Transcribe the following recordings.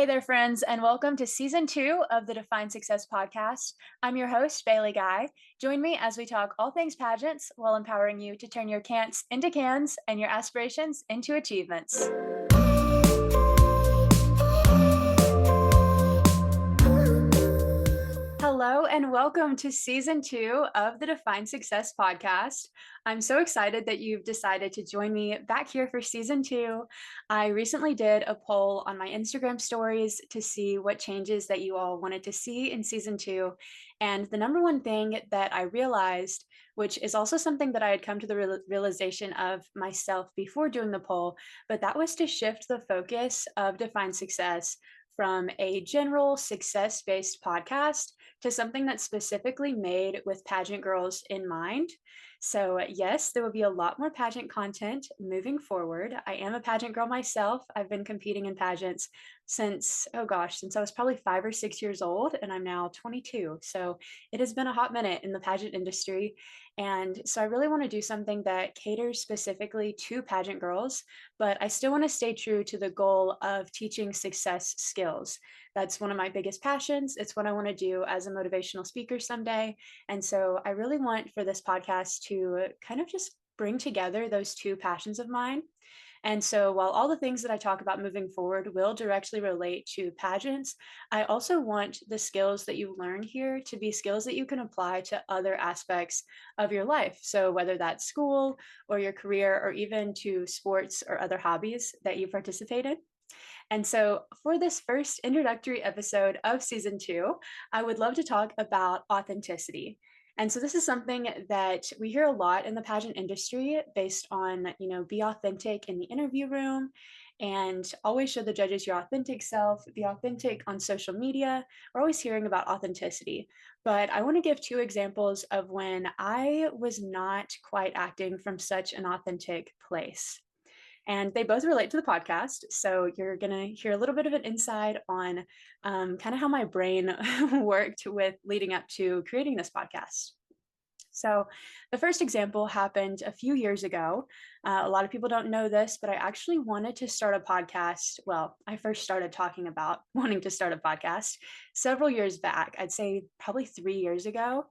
Hey there, friends, and welcome to season 2 of the Define Success podcast. I'm your host, Bailey Guy. Join me as we talk all things pageants while empowering you to turn your can'ts into cans and your aspirations into achievements. Hello, and welcome to season 2 of the Define Success podcast. I'm so excited that you've decided to join me back here for season 2. I recently did a poll on my Instagram stories to see what changes that you all wanted to see in season 2. And the number one thing that I realized, which is also something that I had come to the realization of myself before doing the poll, but that was to shift the focus of Define Success from a general success-based podcast to something that's specifically made with pageant girls in mind. So, yes, there will be a lot more pageant content moving forward. I am a pageant girl myself. I've been competing in pageants since, oh gosh, since I was probably 5 or 6 years old, and I'm now 22. So, it has been a hot minute in the pageant industry. And so, I really want to do something that caters specifically to pageant girls, but I still want to stay true to the goal of teaching success skills. That's one of my biggest passions. It's what I want to do as a motivational speaker someday. And so I really want for this podcast to kind of just bring together those two passions of mine. And so while all the things that I talk about moving forward will directly relate to pageants, I also want the skills that you learn here to be skills that you can apply to other aspects of your life. So whether that's school or your career or even to sports or other hobbies that you participate in. And so, for this first introductory episode of season 2, I would love to talk about authenticity. And so, this is something that we hear a lot in the pageant industry based on, be authentic in the interview room and always show the judges your authentic self, be authentic on social media. We're always hearing about authenticity. But I want to give two examples of when I was not quite acting from such an authentic place. And they both relate to the podcast. So you're going to hear a little bit of an insight on kind of how my brain worked with leading up to creating this podcast. So, the first example happened a few years ago. A lot of people don't know this, but I actually wanted to start a podcast. Well, I first started talking about wanting to start a podcast several years back. I'd say probably 3 years ago.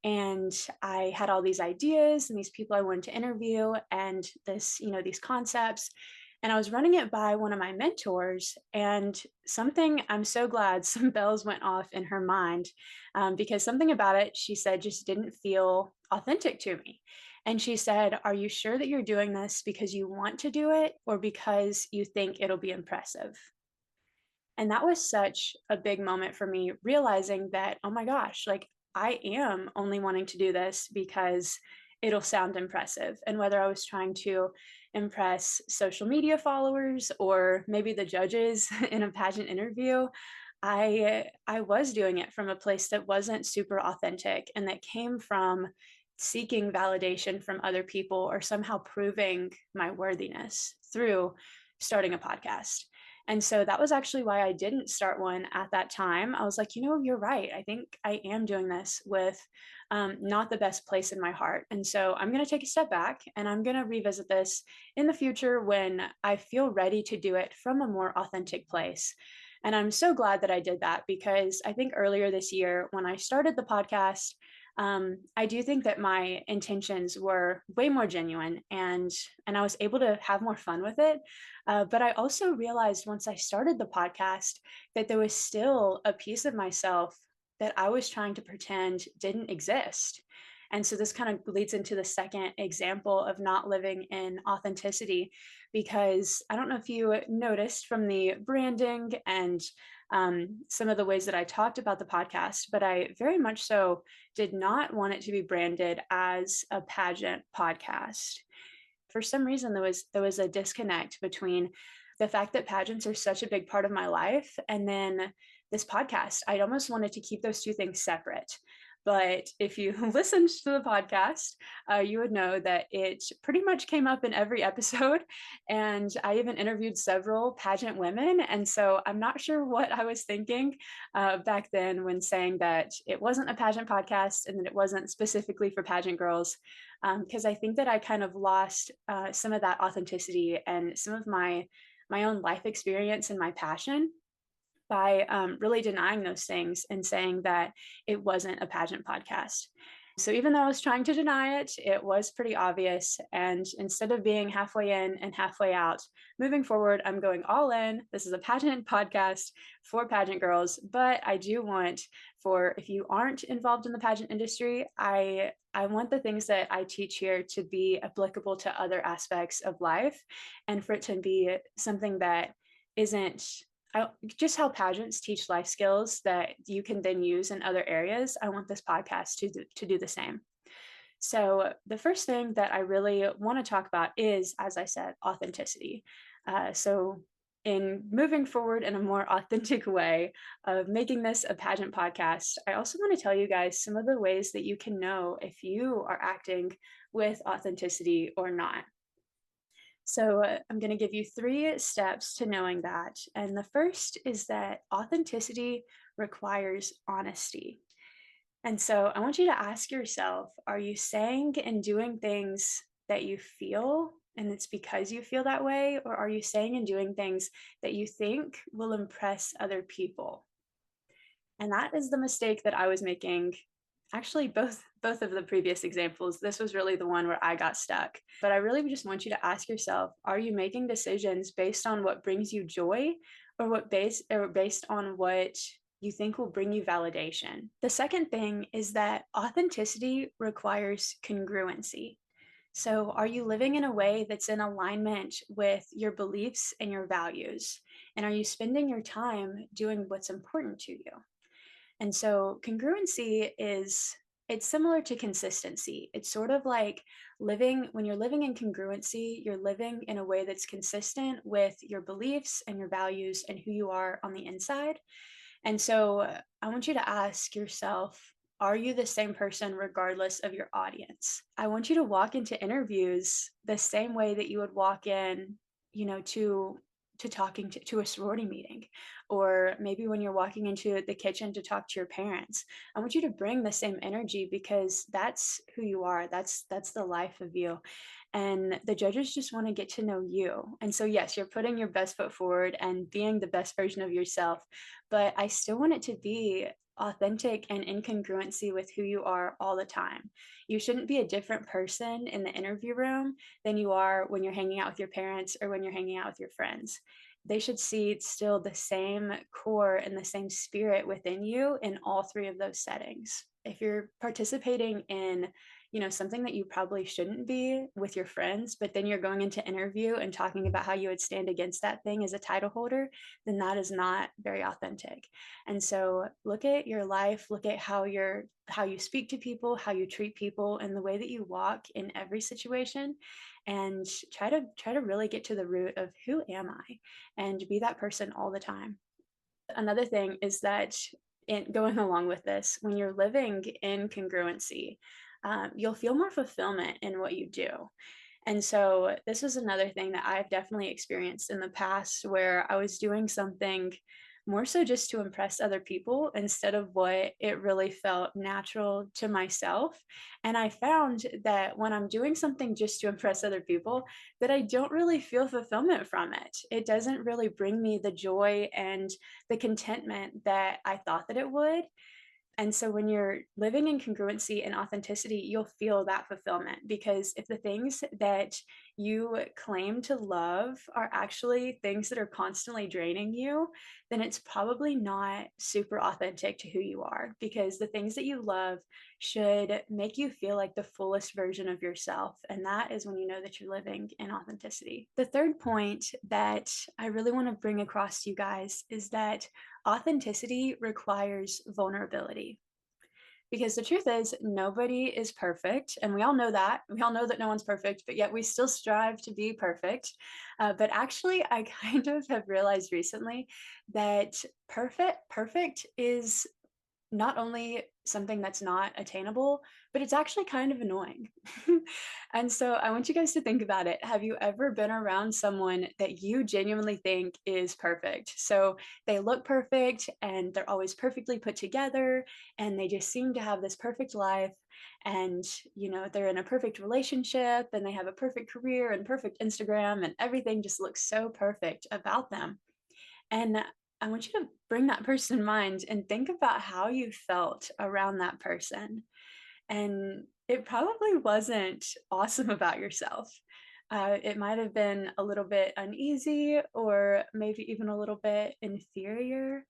And I had all these ideas and these people I wanted to interview and these concepts. And I was running it by one of my mentors, and something I'm so glad some bells went off in her mind, because something about it, she said, just didn't feel authentic to me. And she said, "Are you sure that you're doing this because you want to do it or because you think it'll be impressive?" And that was such a big moment for me, realizing that, oh my gosh, like I am only wanting to do this because it'll sound impressive. And whether I was trying to impress social media followers or maybe the judges in a pageant interview, I was doing it from a place that wasn't super authentic and that came from seeking validation from other people or somehow proving my worthiness through starting a podcast. And so that was actually why I didn't start one at that time. I was like, you're right. I think I am doing this with not the best place in my heart. And so I'm going to take a step back and I'm going to revisit this in the future when I feel ready to do it from a more authentic place. And I'm so glad that I did that because I think earlier this year when I started the podcast, I do think that my intentions were way more genuine and I was able to have more fun with it. But I also realized once I started the podcast that there was still a piece of myself that I was trying to pretend didn't exist. And so this kind of leads into the second example of not living in authenticity, because I don't know if you noticed from the branding and some of the ways that I talked about the podcast, but I very much so did not want it to be branded as a pageant podcast. For some reason, there was a disconnect between the fact that pageants are such a big part of my life and then this podcast. I almost wanted to keep those two things separate. But if you listened to the podcast, you would know that it pretty much came up in every episode. And I even interviewed several pageant women. And so I'm not sure what I was thinking back then when saying that it wasn't a pageant podcast and that it wasn't specifically for pageant girls, because I think that I kind of lost some of that authenticity and some of my own life experience and my passion by really denying those things and saying that it wasn't a pageant podcast. So even though I was trying to deny it, it was pretty obvious. And instead of being halfway in and halfway out, moving forward, I'm going all in. This is a pageant podcast for pageant girls, but I do want for if you aren't involved in the pageant industry, I want the things that I teach here to be applicable to other aspects of life and for it to be something that isn't just how pageants teach life skills that you can then use in other areas. I want this podcast to do the same. So, the first thing that I really want to talk about is, as I said, authenticity. In moving forward in a more authentic way of making this a pageant podcast, I also want to tell you guys some of the ways that you can know if you are acting with authenticity or not. So, I'm going to give you 3 steps to knowing that. And the first is that authenticity requires honesty. And so, I want you to ask yourself, are you saying and doing things that you feel and it's because you feel that way? Or are you saying and doing things that you think will impress other people? And that is the mistake that I was making. Actually, both of the previous examples, this was really the one where I got stuck. But I really just want you to ask yourself, are you making decisions based on what brings you joy or based on what you think will bring you validation? The second thing is that authenticity requires congruency. So, are you living in a way that's in alignment with your beliefs and your values? And are you spending your time doing what's important to you? And so congruency is it's similar to consistency. It's sort of like living when you're living in congruency, you're living in a way that's consistent with your beliefs and your values and who you are on the inside. And so I want you to ask yourself, are you the same person regardless of your audience? I want you to walk into interviews the same way that you would walk in, to talking to a sorority meeting, or maybe when you're walking into the kitchen to talk to your parents. I want you to bring the same energy because that's who you are. That's the life of you. And the judges just want to get to know you. And so yes, you're putting your best foot forward and being the best version of yourself, but I still want it to be authentic and in congruency with who you are all the time. You shouldn't be a different person in the interview room than you are when you're hanging out with your parents or when you're hanging out with your friends. They should see still the same core and the same spirit within you in all 3 of those settings. If you're participating in something that you probably shouldn't be with your friends, but then you're going into interview and talking about how you would stand against that thing as a title holder, then that is not very authentic. And so look at your life, look at how you speak to people, how you treat people, and the way that you walk in every situation, and try to really get to the root of who am I and be that person all the time. Another thing is that going along with this, when you're living in congruency, you'll feel more fulfillment in what you do. And so this is another thing that I've definitely experienced in the past where I was doing something more so just to impress other people instead of what it really felt natural to myself. And I found that when I'm doing something just to impress other people, that I don't really feel fulfillment from it. It doesn't really bring me the joy and the contentment that I thought that it would. And so when you're living in congruency and authenticity, you'll feel that fulfillment because if the things that you claim to love are actually things that are constantly draining you, then it's probably not super authentic to who you are because the things that you love should make you feel like the fullest version of yourself. And that is when you know that you're living in authenticity. The third point that I really want to bring across to you guys is that authenticity requires vulnerability. Because the truth is, nobody is perfect. And we all know that. We all know that no one's perfect, but yet we still strive to be perfect. But actually, I kind of have realized recently that perfect is not only something that's not attainable, but it's actually kind of annoying. And so I want you guys to think about it. Have you ever been around someone that you genuinely think is perfect? So they look perfect and they're always perfectly put together and they just seem to have this perfect life. And, they're in a perfect relationship and they have a perfect career and perfect Instagram and everything just looks so perfect about them. And I want you to bring that person in mind and think about how you felt around that person. And it probably wasn't awesome about yourself. It might have been a little bit uneasy or maybe even a little bit inferior.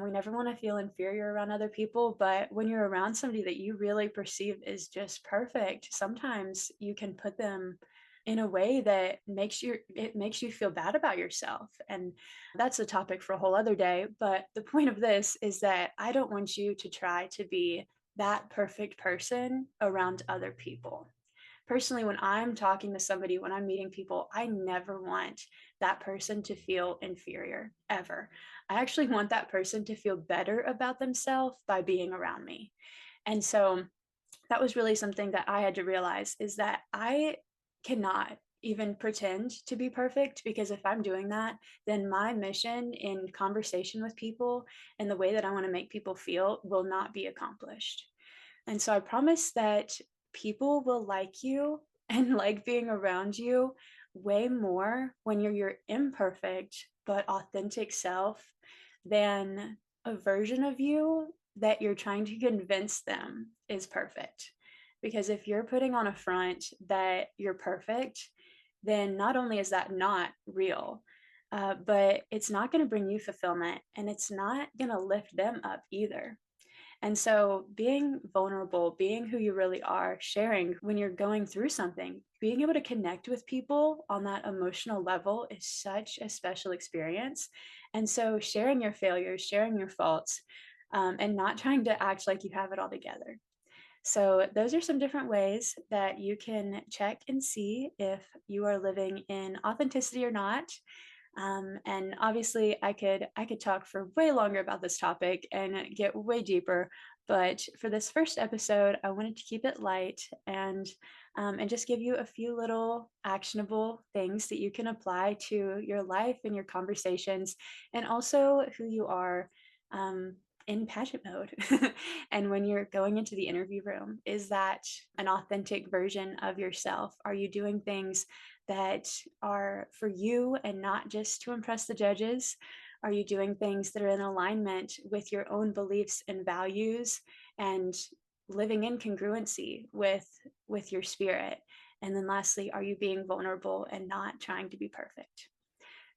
We never want to feel inferior around other people, but when you're around somebody that you really perceive is just perfect, sometimes you can put them in a way that makes you feel bad about yourself. And that's a topic for a whole other day. But the point of this is that I don't want you to try to be that perfect person around other people. Personally, when I'm talking to somebody, when I'm meeting people, I never want that person to feel inferior ever. I actually want that person to feel better about themselves by being around me. And so that was really something that I had to realize is that I cannot even pretend to be perfect, because if I'm doing that, then my mission in conversation with people and the way that I want to make people feel will not be accomplished. And so I promise that people will like you and like being around you way more when you're your imperfect but authentic self than a version of you that you're trying to convince them is perfect. Because if you're putting on a front that you're perfect, then not only is that not real, but it's not going to bring you fulfillment and it's not going to lift them up either. And so, being vulnerable, being who you really are, sharing when you're going through something, being able to connect with people on that emotional level is such a special experience. And so, sharing your failures, sharing your faults, and not trying to act like you have it all together. So, those are some different ways that you can check and see if you are living in authenticity or not. And obviously, I could talk for way longer about this topic and get way deeper. But for this first episode, I wanted to keep it light and just give you a few little actionable things that you can apply to your life and your conversations, and also who you are. Um, in pageant mode. And when you're going into the interview room, is that an authentic version of yourself? Are you doing things that are for you and not just to impress the judges? Are you doing things that are in alignment with your own beliefs and values and living in congruency with your spirit? And then lastly, are you being vulnerable and not trying to be perfect?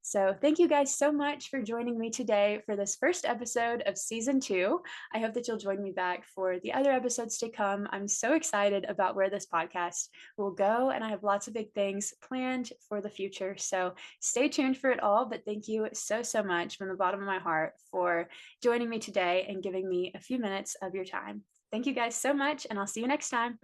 So, thank you guys so much for joining me today for this first episode of season 2. I hope that you'll join me back for the other episodes to come. I'm so excited about where this podcast will go, and I have lots of big things planned for the future. So, stay tuned for it all. But thank you so, so much from the bottom of my heart for joining me today and giving me a few minutes of your time. Thank you guys so much, and I'll see you next time.